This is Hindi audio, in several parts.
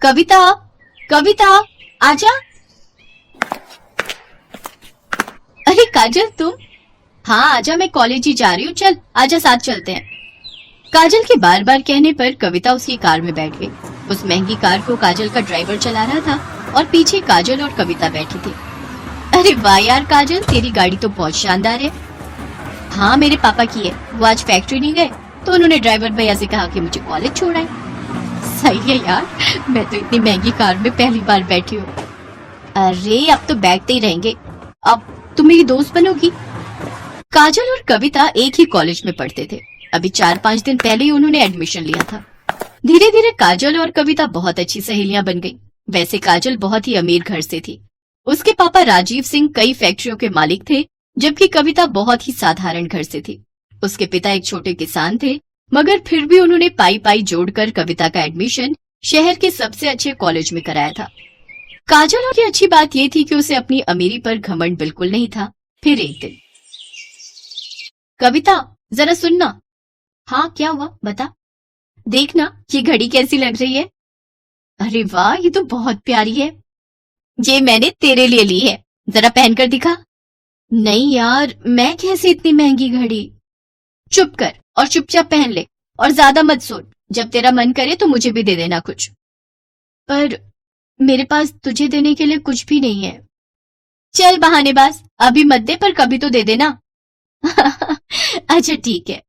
कविता, कविता, आजा। अरे काजल तुम? हाँ आजा, मैं कॉलेज ही जा रही हूँ, चल आजा साथ चलते हैं। काजल के बार बार कहने पर कविता उसकी कार में बैठ गई। उस महंगी कार को काजल का ड्राइवर चला रहा था और पीछे काजल और कविता बैठी थी। अरे वाह यार काजल, तेरी गाड़ी तो बहुत शानदार है। हाँ मेरे पापा की है, वो आज फैक्ट्री नहीं गए तो उन्होंने ड्राइवर भैया से कहा कि मुझे कॉलेज छोड़ाए। सही है यार, मैं तो इतनी महंगी कार में पहली बार बैठी हूँ। अरे अब तो बैठते ही रहेंगे, अब तुम मेरी दोस्त बनोगी। काजल और कविता एक ही कॉलेज में पढ़ते थे। अभी 4-5 दिन पहले ही उन्होंने एडमिशन लिया था। धीरे धीरे काजल और कविता बहुत अच्छी सहेलियां बन गई। वैसे काजल बहुत ही अमीर घर से थी। उसके पापा राजीव सिंह कई फैक्ट्रियों के मालिक थे, जबकि कविता बहुत ही साधारण घर से थी। उसके पिता एक छोटे किसान थे, मगर फिर भी उन्होंने पाई पाई जोड़कर कविता का एडमिशन शहर के सबसे अच्छे कॉलेज में कराया था। काजल की अच्छी बात ये थी कि उसे अपनी अमीरी पर घमंड बिल्कुल नहीं था। फिर एक दिन, कविता जरा सुनना। हाँ क्या हुआ, बता। देखना ये घड़ी कैसी लग रही है। अरे वाह, ये तो बहुत प्यारी है। ये मैंने तेरे लिए ली है, जरा पहनकर दिखा। नहीं यार, मैं कैसे इतनी महंगी घड़ी। चुप कर और चुपचाप पहन ले, और ज्यादा मत सोच। जब तेरा मन करे तो मुझे भी दे देना कुछ। पर मेरे पास तुझे देने के लिए कुछ भी नहीं है। चल बहानेबाज, अभी मत दे पर कभी तो दे देना। अच्छा ठीक है।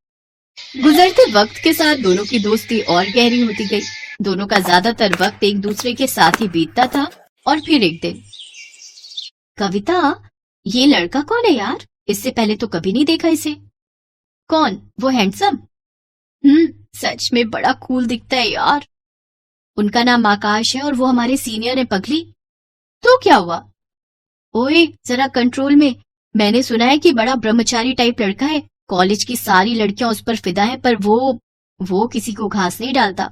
गुजरते वक्त के साथ दोनों की दोस्ती और गहरी होती गई। दोनों का ज्यादातर वक्त एक दूसरे के साथ ही बीतता था। और फिर एक दिन, कविता ये लड़का कौन है यार, इससे पहले तो कभी नहीं देखा इसे। कौन, वो हैंडसम? सच में बड़ा कूल दिखता है यार। उनका नाम आकाश है और वो हमारे सीनियर है पगली। तो क्या हुआ? ओए जरा कंट्रोल में। मैंने सुना है कि बड़ा ब्रह्मचारी टाइप लड़का है। कॉलेज की सारी लड़कियां उस पर फिदा है, पर वो किसी को घास नहीं डालता।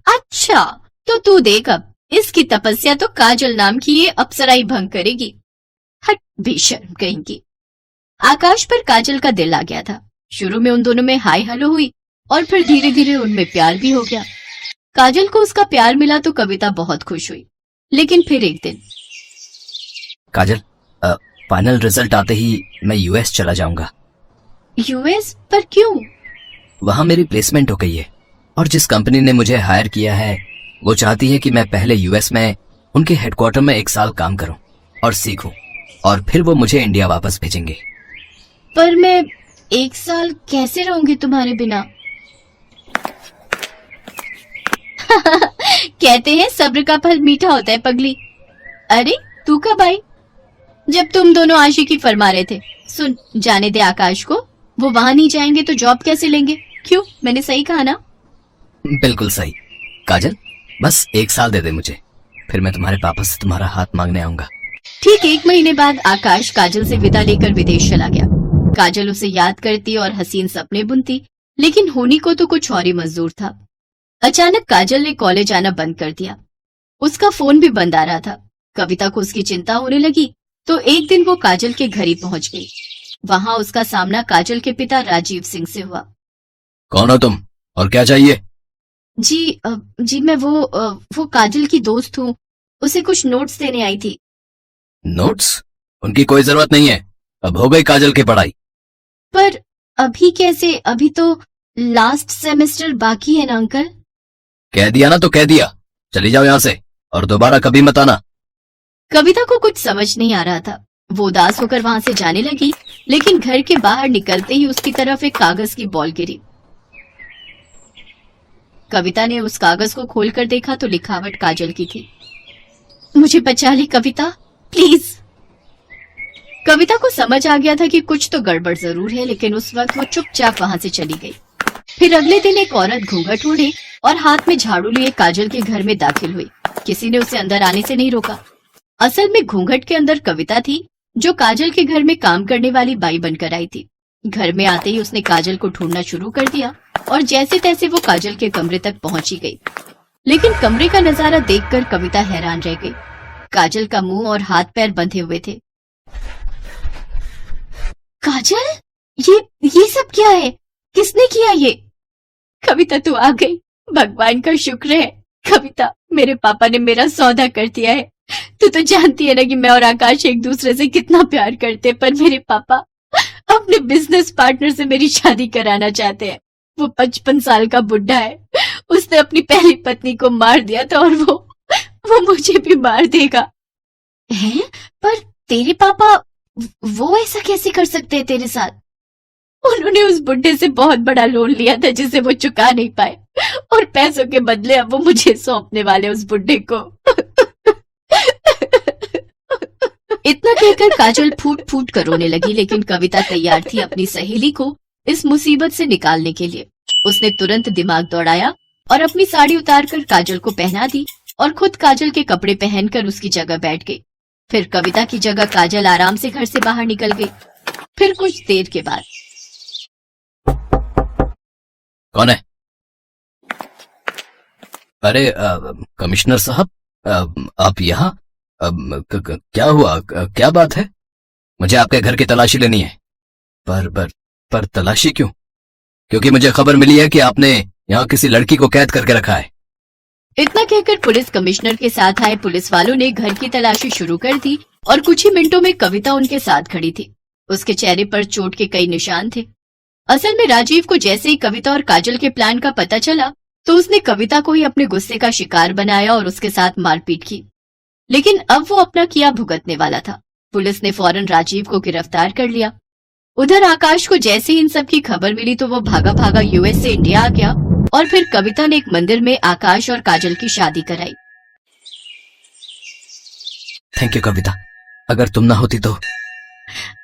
अच्छा तो तू देख, अब इसकी तपस्या तो काजल नाम की ये अप्सरा ही भंग करेगी। हट बेशर्म कहेंगी। आकाश पर काजल का दिल आ गया था। शुरू में उन दोनों में हाय हेलो हुई और फिर धीरे धीरे उनमें प्यार भी हो गया। काजल को उसका प्यार मिला तो कविता बहुत खुश हुई। लेकिन फिर एक दिन, काजल, फाइनल रिजल्ट आते ही मैं यूएस चला जाऊंगा। यूएस? पर क्यों? वहाँ मेरी प्लेसमेंट हो गई है और जिस कंपनी ने मुझे हायर किया है वो चाहती है कि मैं पहले यूएस में उनके हेडक्वार्टर में 1 साल काम करूं और सीखूं, और फिर वो मुझे इंडिया वापस भेजेंगे। पर मैं 1 साल कैसे रहूंगी तुम्हारे बिना? कहते हैं सब्र का फल मीठा होता है पगली। अरे तू कब आई? जब तुम दोनों आशिकी फरमा रहे थे। सुन, जाने दे आकाश को, वो वहां नहीं जाएंगे तो जॉब कैसे लेंगे? क्यों, मैंने सही कहा ना? बिल्कुल सही। काजल बस 1 साल दे दे मुझे, फिर मैं तुम्हारे पापा से तुम्हारा हाथ मांगने आऊंगा। ठीक 1 महीने बाद आकाश काजल से विदा लेकर विदेश चला गया। काजल उसे याद करती और हसीन सपने बुनती, लेकिन होनी को तो कुछ और ही मंजूर था। अचानक काजल ने कॉलेज आना बंद कर दिया। उसका फोन भी बंद आ रहा था। कविता को उसकी चिंता होने लगी तो एक दिन वो काजल के घर ही पहुंच गई। वहां उसका सामना काजल के पिता राजीव सिंह से हुआ। कौन हो तुम और क्या चाहिए? जी मैं वो काजल की दोस्त हूँ, उसे कुछ नोट्स देने आई थी। नोट्स? उनकी कोई जरूरत नहीं है, अब हो गई काजल की पढ़ाई। पर अभी कैसे, अभी तो लास्ट सेमेस्टर बाकी है ना अंकल। कह दिया ना तो कह दिया, चली जाओ यहाँ से और दोबारा कभी मत आना। कविता को कुछ समझ नहीं आ रहा था। वो उदास होकर वहां से जाने लगी, लेकिन घर के बाहर निकलते ही उसकी तरफ एक कागज की बॉल गिरी। कविता ने उस कागज को खोलकर देखा तो लिखावट काजल की थी। मुझे बचा ली कविता, प्लीज। कविता को समझ आ गया था कि कुछ तो गड़बड़ जरूर है, लेकिन उस वक्त वो चुपचाप वहां से चली गई। फिर अगले दिन एक औरत घूंघट ओढ़े और हाथ में झाड़ू लिए काजल के घर में दाखिल हुई। किसी ने उसे अंदर आने से नहीं रोका। असल में घूंघट के अंदर कविता थी, जो काजल के घर में काम करने वाली बाई बनकर आई थी। घर में आते ही उसने काजल को ढूंढना शुरू कर दिया और जैसे तैसे वो काजल के कमरे तक पहुंची गई। लेकिन कमरे का नजारा देखकर कविता हैरान रह गई। काजल का मुंह और हाथ पैर बंधे हुए थे। काजल, ये सब क्या है? किसने किया ये? कविता तू आ गई, भगवान का शुक्र है। कविता, मेरे पापा ने मेरा सौदा कर दिया है। तू तो जानती है ना कि मैं और आकाश एक दूसरे से कितना प्यार करते हैं, पर मेरे पापा अपने बिजनेस पार्टनर से मेरी शादी कराना चाहते हैं। वो 55 साल का बुढ़ा है, उसने अपनी पहली पत्नी को मार दिया था और वो मुझे भी मार देगा। हैं? पर तेरे पापा वो ऐसा कैसे कर सकते हैं तेरे साथ? उन्होंने उस बुढ़े से बहुत बड़ा लोन लिया था जिसे वो चुका नहीं पाए, और पैसों के बदले अब वो मुझे सौंपने वाले उस बुढ़े को। इतना कहकर काजल फूट फूट कर रोने लगी, लेकिन कविता तैयार थी अपनी सहेली को इस मुसीबत से निकालने के लिए। उसने तुरंत दिमाग दौड़ाया और अपनी साड़ी उतारकर काजल को पहना दी और खुद काजल के कपड़े पहनकर उसकी जगह बैठ गई। फिर कविता की जगह काजल आराम से घर से बाहर निकल गई। फिर कुछ देर के बाद, कौन है? अरे कमिश्नर साहब, आप यहाँ? क्या हुआ? क्या बात है? मुझे आपके घर की तलाशी लेनी है। पर तलाशी क्यों? क्योंकि मुझे खबर मिली है कि आपने यहाँ किसी लड़की को कैद करके रखा है। इतना कहकर पुलिस कमिश्नर के साथ आए पुलिस वालों ने घर की तलाशी शुरू कर दी और कुछ ही मिनटों में कविता उनके साथ खड़ी थी। उसके चेहरे पर चोट के कई निशान थे। असल में राजीव को जैसे ही कविता और काजल के प्लान का पता चला तो उसने कविता को ही अपने गुस्से का शिकार बनाया और उसके साथ मारपीट की। लेकिन अब वो अपना किया भुगतने वाला था। पुलिस ने फौरन राजीव को गिरफ्तार कर लिया। उधर आकाश को जैसे ही इन सब की खबर मिली तो वो भागा भागा यूएस से इंडिया आ गया और फिर कविता ने एक मंदिर में आकाश और काजल की शादी कराई। थैंक यू कविता, अगर तुम ना होती तो।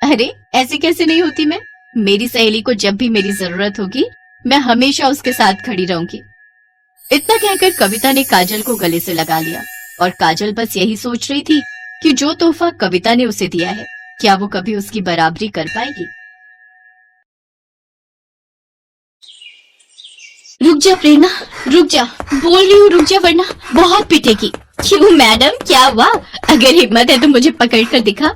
अरे ऐसे कैसे नहीं होती मैं? मेरी सहेली को जब भी मेरी जरूरत होगी मैं हमेशा उसके साथ खड़ी रहूंगी। इतना कहकर कविता ने काजल को गले से लगा लिया और काजल बस यही सोच रही थी कि जो तोहफा कविता ने उसे दिया है क्या वो कभी उसकी बराबरी कर पाएगी। रुक जा प्रेरणा, रुक जा, बोल रही हूँ रुक जा वरना बहुत पिटेगी। क्यों मैडम, क्या हुआ? अगर हिम्मत है तो मुझे पकड़ कर दिखा।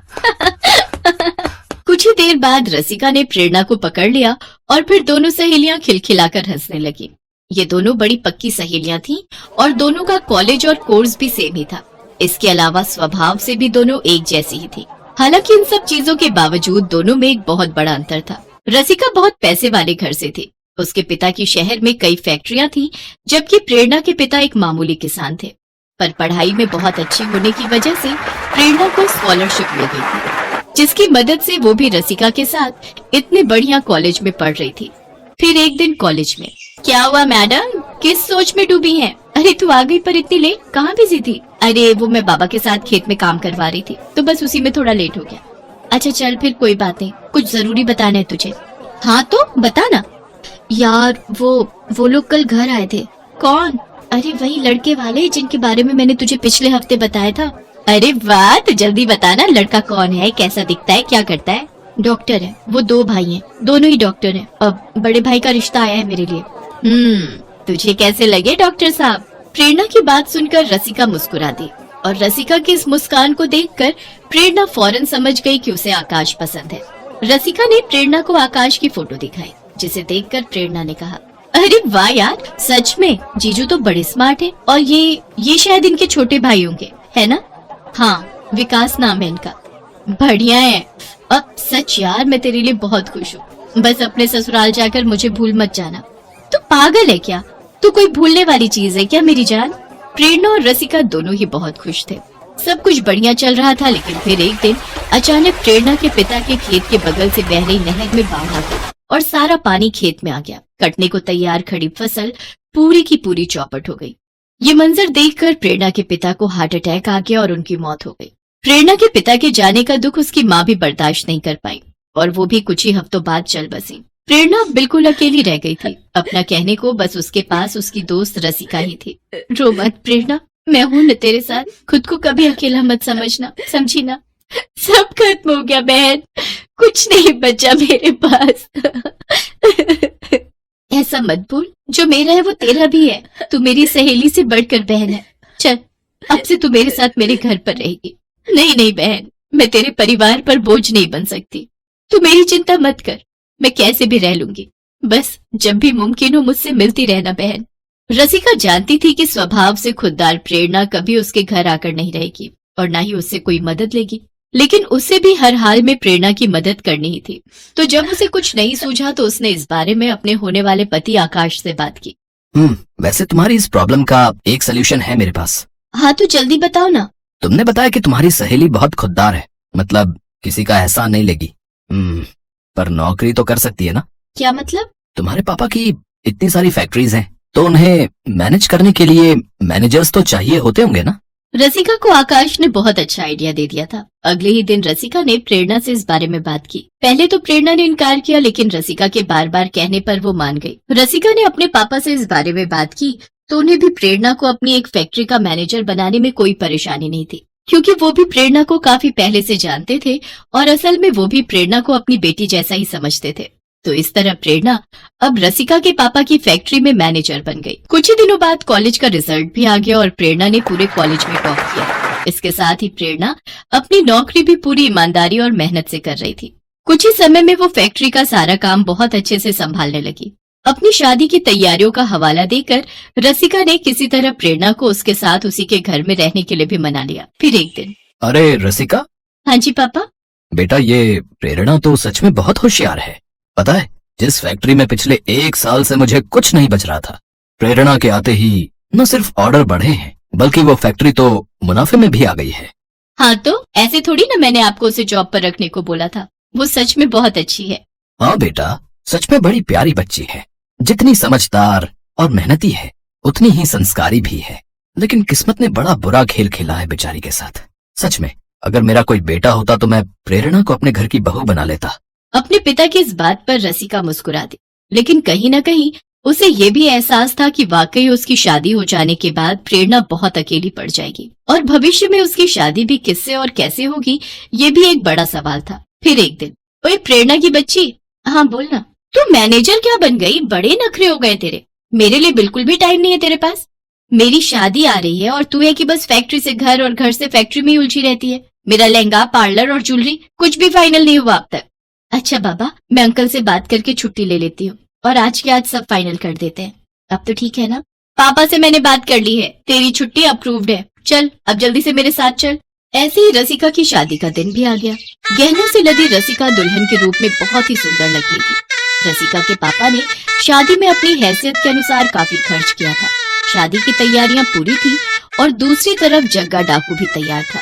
कुछ ही देर बाद रसिका ने प्रेरणा को पकड़ लिया और फिर दोनों सहेलियां खिलखिलाकर हंसने लगी। ये दोनों बड़ी पक्की सहेलियां थीं और दोनों का कॉलेज और कोर्स भी सेम ही था। इसके अलावा स्वभाव से भी दोनों एक जैसी ही थी। हालांकि इन सब चीजों के बावजूद दोनों में एक बहुत बड़ा अंतर था। रसिका बहुत पैसे वाले घर से थी। उसके पिता की शहर में कई फैक्ट्रियां थी, जबकि प्रेरणा के पिता एक मामूली किसान थे। पर पढ़ाई में बहुत अच्छी होने की वजह से प्रेरणा को स्कॉलरशिप मिल गई थी, जिसकी मदद से वो भी रसिका के साथ इतने बढ़िया कॉलेज में पढ़ रही थी। फिर एक दिन कॉलेज में, क्या हुआ मैडम, किस सोच में डूबी हैं? अरे तू आ गई पर इतनी लेट, कहाँ बिजी थी? अरे वो मैं बाबा के साथ खेत में काम करवा रही थी तो बस उसी में थोड़ा लेट हो गया। अच्छा चल फिर कोई बात नहीं, कुछ जरूरी बताना है तुझे। हाँ तो बता ना। यार वो लोग कल घर आए थे। कौन? अरे वही लड़के वाले जिनके बारे में मैंने तुझे पिछले हफ्ते बताया था। अरे वाह, तो जल्दी बताना, लड़का कौन है, कैसा दिखता है, क्या करता है? डॉक्टर है, वो 2 भाई हैं, दोनों ही डॉक्टर हैं। अब बड़े भाई का रिश्ता आया है मेरे लिए। तुझे कैसे लगे डॉक्टर साहब? प्रेरणा की बात सुनकर रसिका मुस्कुरा दी और रसिका की इस मुस्कान को देखकर प्रेरणा फौरन समझ गई कि उसे आकाश पसंद है। रसिका ने प्रेरणा को आकाश की फोटो दिखाई, जिसे देखकर प्रेरणा ने कहा, अरे वाह यार, सच में जीजू तो बड़े स्मार्ट है। और ये शायद इनके छोटे भाई होंगे, है ना? हाँ, विकास नाम है इनका। बढ़िया है। अब सच यार मैं तेरे लिए बहुत खुश हूँ। बस अपने ससुराल जाकर मुझे भूल मत जाना। तू पागल है क्या? तू कोई भूलने वाली चीज है क्या मेरी जान? प्रेरणा और रसिका दोनों ही बहुत खुश थे। सब कुछ बढ़िया चल रहा था, लेकिन फिर एक दिन अचानक प्रेरणा के पिता के खेत के बगल से बह रही नहर में बाढ़ आ गई और सारा पानी खेत में आ गया। कटने को तैयार खड़ी फसल पूरी की पूरी चौपट हो गई। ये मंजर देखकर प्रेरणा के पिता को हार्ट अटैक आ गया और उनकी मौत हो गई। प्रेरणा के पिता के जाने का दुख उसकी माँ भी बर्दाश्त नहीं कर पाई और वो भी कुछ ही हफ्तों बाद चल बसी। प्रेरणा बिल्कुल अकेली रह गई थी। अपना कहने को बस उसके पास उसकी दोस्त रसिका ही थी। रो मत प्रेरणा, मैं हूं न तेरे साथ, खुद को कभी अकेला मत समझना, समझी ना? सब खत्म हो गया बहन, कुछ नहीं बचा मेरे पास। ऐसा मत बोल, जो मेरा है वो तेरा भी है। तू मेरी सहेली से बढ़कर बहन है। चल अब से तू मेरे साथ मेरे घर पर रहेगी। नहीं नहीं बहन, मैं तेरे परिवार पर बोझ नहीं बन सकती। तू मेरी चिंता मत कर, मैं कैसे भी रह लूंगी। बस जब भी मुमकिन हो मुझसे मिलती रहना बहन। रसिका जानती थी कि स्वभाव से खुददार प्रेरणा कभी उसके घर आकर नहीं रहेगी और न ही उससे कोई मदद लेगी, लेकिन उसे भी हर हाल में प्रेरणा की मदद करनी ही थी। तो जब उसे कुछ नहीं सूझा तो उसने इस बारे में अपने होने वाले पति आकाश से बात की। वैसे तुम्हारी इस प्रॉब्लम का एक सोल्यूशन है मेरे पास। हाँ तो जल्दी बताओ ना। तुमने बताया कि तुम्हारी सहेली बहुत खुददार है, मतलब किसी का एहसान नहीं लेगी। पर नौकरी तो कर सकती है ना? क्या मतलब? तुम्हारे पापा की इतनी सारी फैक्ट्रीज हैं, तो उन्हें मैनेज करने के लिए मैनेजर्स तो चाहिए होते होंगे ना? रसिका को आकाश ने बहुत अच्छा आइडिया दे दिया था। अगले ही दिन रसिका ने प्रेरणा से इस बारे में बात की। पहले तो प्रेरणा ने इनकार किया, लेकिन रसिका के बार बार कहने पर वो मान गई। रसिका ने अपने पापा से इस बारे में बात की तो उन्हें भी प्रेरणा को अपनी एक फैक्ट्री का मैनेजर बनाने में कोई परेशानी नहीं थी, क्योंकि वो भी प्रेरणा को काफी पहले से जानते थे और असल में वो भी प्रेरणा को अपनी बेटी जैसा ही समझते थे। तो इस तरह प्रेरणा अब रसिका के पापा की फैक्ट्री में मैनेजर बन गई। कुछ ही दिनों बाद कॉलेज का रिजल्ट भी आ गया और प्रेरणा ने पूरे कॉलेज में टॉप किया। इसके साथ ही प्रेरणा अपनी नौकरी भी पूरी ईमानदारी और मेहनत से कर रही थी। कुछ ही समय में वो फैक्ट्री का सारा काम बहुत अच्छे से संभालने लगी। अपनी शादी की तैयारियों का हवाला देकर रसिका ने किसी तरह प्रेरणा को उसके साथ उसी के घर में रहने के लिए भी मना लिया। फिर एक दिन, अरे रसिका। हाँ जी पापा। बेटा, ये प्रेरणा तो सच में बहुत होशियार है। पता है, जिस फैक्ट्री में पिछले 1 साल से मुझे कुछ नहीं बच रहा था, प्रेरणा के आते ही न सिर्फ ऑर्डर बढ़े हैं, बल्कि वो फैक्ट्री तो मुनाफे में भी आ गई है। हाँ तो ऐसे थोड़ी ना मैंने आपको उसे जॉब पर रखने को बोला था। वो सच में बहुत अच्छी है। हाँ बेटा, सच में बड़ी प्यारी बच्ची है। जितनी समझदार और मेहनती है, उतनी ही संस्कारी भी है। लेकिन किस्मत ने बड़ा बुरा खेल खेला है बेचारी के साथ। सच में, अगर मेरा कोई बेटा होता तो मैं प्रेरणा को अपने घर की बहू बना लेता। अपने पिता की इस बात पर रसिका मुस्कुरा दी, लेकिन कहीं न कहीं उसे ये भी एहसास था कि वाकई उसकी शादी हो जाने के बाद प्रेरणा बहुत अकेली पड़ जाएगी और भविष्य में उसकी शादी भी किससे और कैसे होगी, ये भी एक बड़ा सवाल था। फिर एक दिन, ओए प्रेरणा की बच्ची, हाँ बोलना, तू मैनेजर क्या बन गई? बड़े नखरे हो गए तेरे। मेरे लिए बिल्कुल भी टाइम नहीं है तेरे पास। मेरी शादी आ रही है और तू है कि बस फैक्ट्री से घर और घर से फैक्ट्री में ही उलझी रहती है। मेरा लहंगा, पार्लर और ज्वेलरी कुछ भी फाइनल नहीं हुआ अब तक। अच्छा बाबा, मैं अंकल से बात करके छुट्टी ले लेती हूँ और आज के आज सब फाइनल कर देते हैं। अब तो ठीक है ना? पापा से मैंने बात कर ली है, तेरी छुट्टी अप्रूव्ड है। चल अब जल्दी से मेरे साथ चल। ऐसे ही रसिका की शादी का दिन भी आ गया। गहनों से लदी रसिका दुल्हन के रूप में बहुत ही सुंदर लगेगी। रसिका के पापा ने शादी में अपनी हैसियत के अनुसार काफी खर्च किया था। शादी की तैयारियां पूरी थी और दूसरी तरफ जग्गा डाकू भी तैयार था।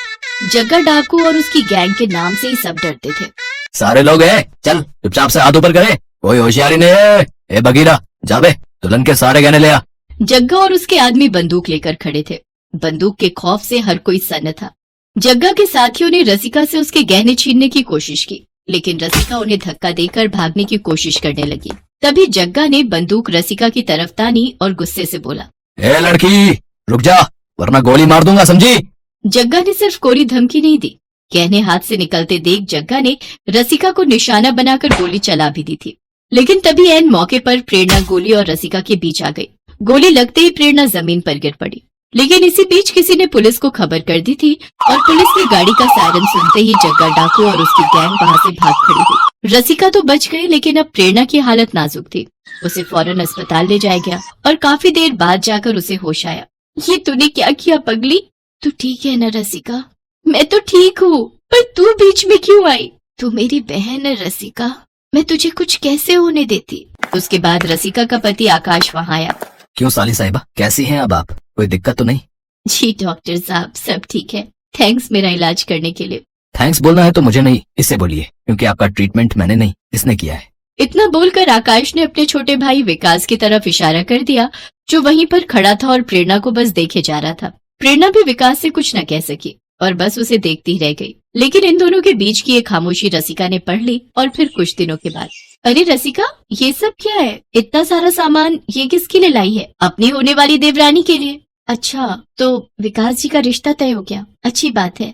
जग्गा डाकू और उसकी गैंग के नाम से ही सब डरते थे। सारे लोग हैं, चल चुपचाप से हाथ ऊपर करे, कोई होशियारी नहीं है। ए बगीरा, जाबे दुल्हन के सारे गहने ले आ। जग्गा और उसके आदमी बंदूक लेकर खड़े थे। बंदूक के खौफ से हर कोई सन्न था। जग्गा के साथियों ने रसिका से उसके गहने छीनने की कोशिश की, लेकिन रसिका उन्हें धक्का देकर भागने की कोशिश करने लगी। तभी जग्गा ने बंदूक रसिका की तरफ तानी और गुस्से से बोला, ए लड़की, रुक जा वरना गोली मार दूंगा, समझी? जग्गा ने सिर्फ कोरी धमकी नहीं दी, गहने हाथ से निकलते देख जग्गा ने रसिका को निशाना बनाकर गोली चला भी दी थी। लेकिन तभी ऐन मौके पर प्रेरणा गोली और रसिका के बीच आ गई। गोली लगते ही प्रेरणा जमीन पर गिर पड़ी। लेकिन इसी बीच किसी ने पुलिस को खबर कर दी थी और पुलिस की गाड़ी का सायरन सुनते ही जग्गा डाकू और उसकी गैंग वहां से भाग खड़ी हुई। रसिका तो बच गई, लेकिन अब प्रेरणा की हालत नाजुक थी। उसे फौरन अस्पताल ले जाया गया और काफी देर बाद जाकर उसे होश आया। ये तूने क्या किया पगली? तू ठीक है न रसिका? मैं तो ठीक हूँ, पर तू बीच में क्यों आई? तू मेरी बहन है रसिका, मैं तुझे कुछ कैसे होने देती। उसके बाद रसिका का पति आकाश वहाँ आया। क्यों साली साहिबा, कैसी हैं अब आप? कोई दिक्कत तो नहीं? जी डॉक्टर साहब, सब ठीक है। थैंक्स मेरा इलाज करने के लिए। थैंक्स बोलना है तो मुझे नहीं, इससे बोलिए, क्योंकि आपका ट्रीटमेंट मैंने नहीं, इसने किया है। इतना बोलकर आकाश ने अपने छोटे भाई विकास की तरफ इशारा कर दिया, जो वहीं पर खड़ा था और प्रेरणा को बस देखे जा रहा था। प्रेरणा भी विकास से कुछ न कह सकी और बस उसे देखती रह गई। लेकिन इन दोनों के बीच की एक खामोशी रसिका ने पढ़ ली और फिर कुछ दिनों के बाद, अरे रसिका, ये सब क्या है? इतना सारा सामान ये किसके लिए लाई है? अपनी होने वाली देवरानी के लिए। अच्छा, तो विकास जी का रिश्ता तय हो गया, अच्छी बात है।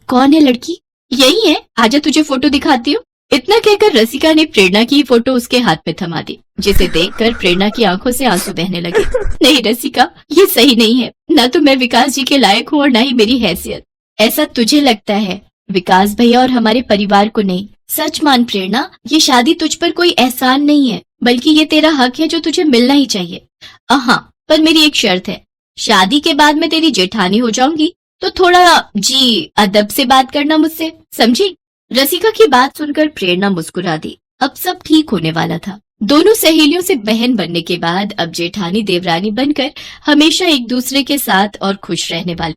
कौन है लड़की? यही है, आजा तुझे फोटो दिखाती हूँ। इतना कहकर रसिका ने प्रेरणा की फोटो उसके हाथ में थमा दी, जिसे देखकर प्रेरणा की आंखों से आंसू बहने लगे। नहीं रसिका, ये सही नहीं है। न तो मैं विकास जी के लायक हूँ और न ही मेरी हैसियत। ऐसा तुझे लगता है, विकास भैया और हमारे परिवार को नहीं। सच मान प्रेरणा, ये शादी तुझ पर कोई एहसान नहीं है, बल्कि ये तेरा हक है जो तुझे मिलना ही चाहिए। हाँ, पर मेरी एक शर्त है, शादी के बाद मैं तेरी जेठानी हो जाऊंगी तो थोड़ा अदब से बात करना मुझसे, समझी? रसिका की बात सुनकर प्रेरणा मुस्कुरा दी। अब सब ठीक होने वाला था। दोनों सहेलियों से बहन बनने के बाद अब जेठानी देवरानी बनकर हमेशा एक दूसरे के साथ और खुश रहने वाली।